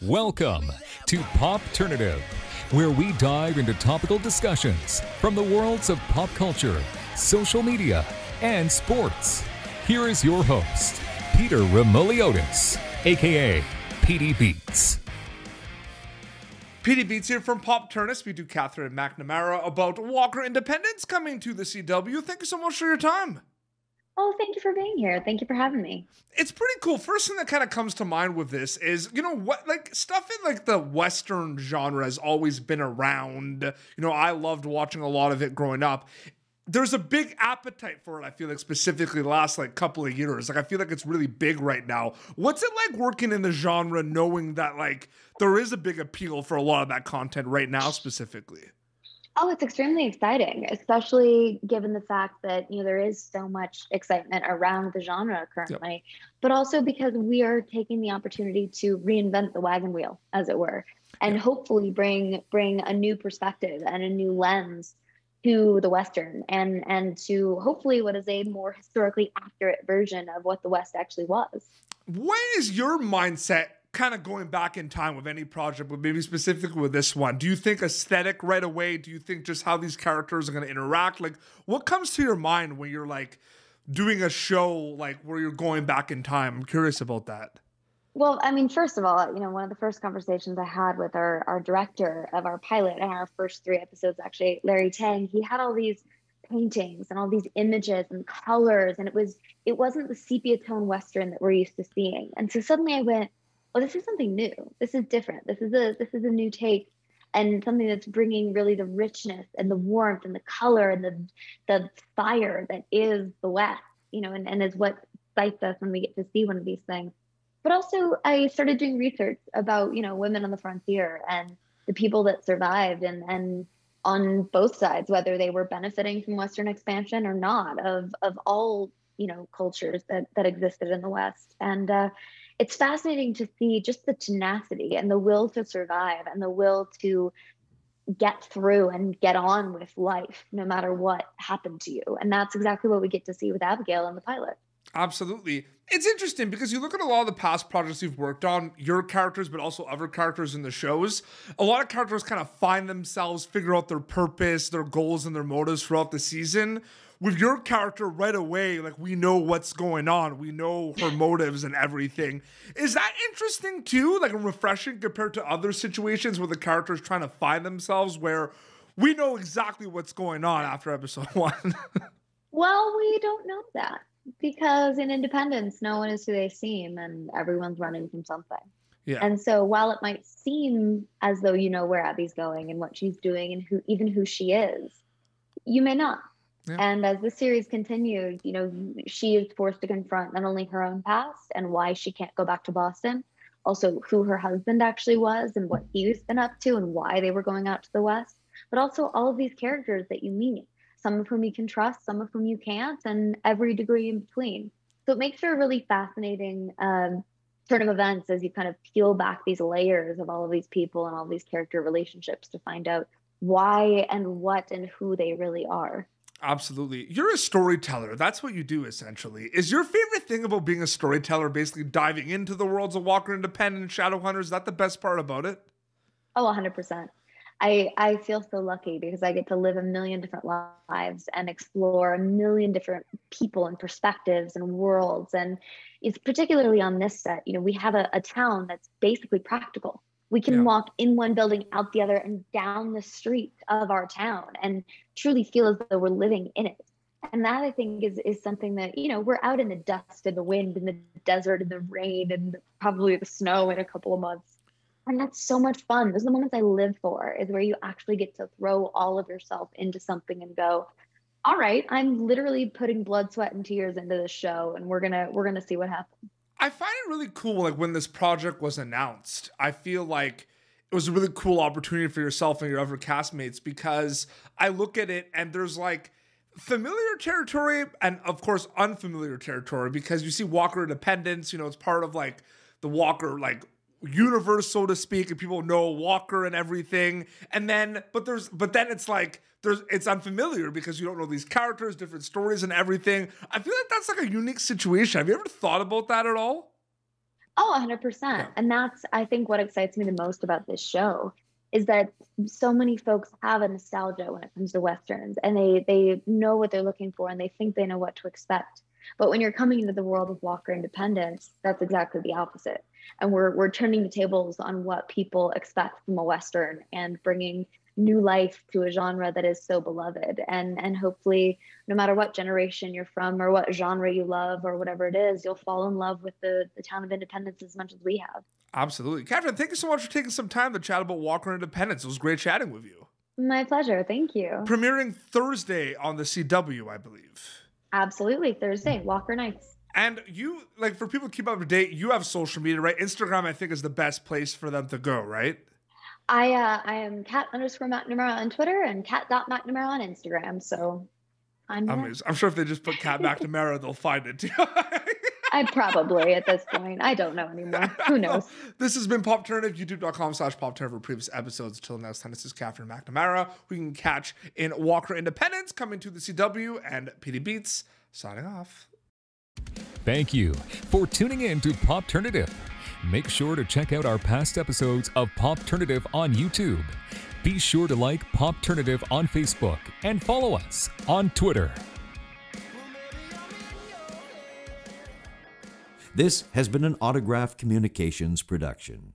Welcome to Popternative, where we dive into topical discussions from the worlds of pop culture, social media, and sports. Here is your host, Peter Remoliotis, aka PD Beats. PD Beats here from Popternative. We do Katherine McNamara about Walker Independence coming to the CW. Thank you so much for your time. Oh, thank you for being here. Thank you for having me. It's pretty cool. First thing that kind of comes to mind with this is, what, like stuff in like the Western genre has always been around. I loved watching a lot of it growing up. There's a big appetite for it, I feel like, specifically the last like couple of years. Like, I feel like it's really big right now. What's it like working in the genre, knowing that like there is a big appeal for a lot of that content right now specifically? Oh, it's extremely exciting, especially given the fact that, there is so much excitement around the genre currently, but also because we are taking the opportunity to reinvent the wagon wheel, as it were, and hopefully bring a new perspective and a new lens to the Western and to hopefully what is a more historically accurate version of what the West actually was. What is your mindset kind of going back in time with any project, but maybe specifically with this one? Do you think aesthetic right away? Do you think just how these characters are going to interact? Like, what comes to your mind when you're like doing a show like where you're going back in time? I'm curious about that. Well, I mean, first of all, one of the first conversations I had with our director of our pilot and our first 3 episodes, actually, Larry Tang, he had all these paintings and all these images and colors, and it wasn't the sepia tone Western that we're used to seeing. And so suddenly I went, oh, this is something new. This is different. This is a new take, and something that's bringing really the richness and the warmth and the color and the fire that is the West, and is what excites us when we get to see one of these things. But also I started doing research about, women on the frontier and the people that survived and on both sides, whether they were benefiting from Western expansion or not, of all, cultures that existed in the West. And it's fascinating to see just the tenacity and the will to survive and the will to get through and get on with life, no matter what happened to you. And that's exactly what we get to see with Abigail in the pilot. Absolutely. It's interesting because you look at a lot of the past projects you've worked on, your characters, but also other characters in the shows. A lot of characters kind of find themselves, figure out their purpose, their goals, and their motives throughout the season. With your character right away, like, we know what's going on. We know her motives and everything. Is that interesting too? Like, refreshing compared to other situations where the characters trying to find themselves, where we know exactly what's going on after episode 1? Well, we don't know that. Because in Independence, no one is who they seem, and everyone's running from something. Yeah. And so while it might seem as though you know where Abby's going and what she's doing and who she is, you may not. Yeah. And as the series continues, she is forced to confront not only her own past and why she can't go back to Boston, also who her husband actually was and what he's been up to and why they were going out to the West, but also all of these characters that you meet. Some of whom you can trust, some of whom you can't, and every degree in between. So it makes for a really fascinating turn of events as you kind of peel back these layers of all of these people and all these character relationships to find out why and what and who they really are. Absolutely. You're a storyteller. That's what you do, essentially. Is your favorite thing about being a storyteller basically diving into the worlds of Walker Independent and Shadowhunters? Is that the best part about it? Oh, 100%. I feel so lucky because I get to live a million different lives and explore a million different people and perspectives and worlds. And it's particularly on this set, we have a town that's basically practical. We can walk in one building, out the other, and down the street of our town and truly feel as though we're living in it. And that, I think, is something that, we're out in the dust and the wind and the desert and the rain and probably the snow in a couple of months. And that's so much fun. Those are the moments I live for, is where you actually get to throw all of yourself into something and go, all right, I'm literally putting blood, sweat, and tears into this show, and we're gonna see what happens. I find it really cool, like, when this project was announced, I feel like it was a really cool opportunity for yourself and your other castmates, because I look at it and there's like familiar territory and of course unfamiliar territory, because you see Walker Independence, it's part of like the Walker like universe, so to speak, and people know Walker and everything. And then, but then it's like, it's unfamiliar because you don't know these characters, different stories and everything. I feel like that's like a unique situation. Have you ever thought about that at all? Oh, 100%. And that's, I think, what excites me the most about this show is that so many folks have a nostalgia when it comes to Westerns, and they know what they're looking for and they think they know what to expect. But when you're coming into the world of Walker Independence, that's exactly the opposite. And we're turning the tables on what people expect from a Western and bringing new life to a genre that is so beloved. And hopefully, no matter what generation you're from or what genre you love or whatever it is, you'll fall in love with the town of Independence as much as we have. Absolutely. Katherine, thank you so much for taking some time to chat about Walker Independence. It was great chatting with you. My pleasure. Thank you. Premiering Thursday on the CW, I believe. Absolutely. Thursday, Walker Nights. And you, like, for people to keep up to date, you have social media, right? Instagram, I think, is the best place for them to go, right? I am Kat_McNamara on Twitter and Kat.McNamara on Instagram. So I'm sure if they just put Kat McNamara, they'll find it too. I probably at this point. I don't know anymore. Who knows? This has been Popternative, youtube.com/Popternative for previous episodes. Till next time, this is Katherine McNamara. We can catch in Walker Independence, coming to the CW, and PD Beats, signing off. Thank you for tuning in to Popternative. Make sure to check out our past episodes of Popternative on YouTube. Be sure to like Popternative on Facebook and follow us on Twitter. This has been an Autograph Communications production.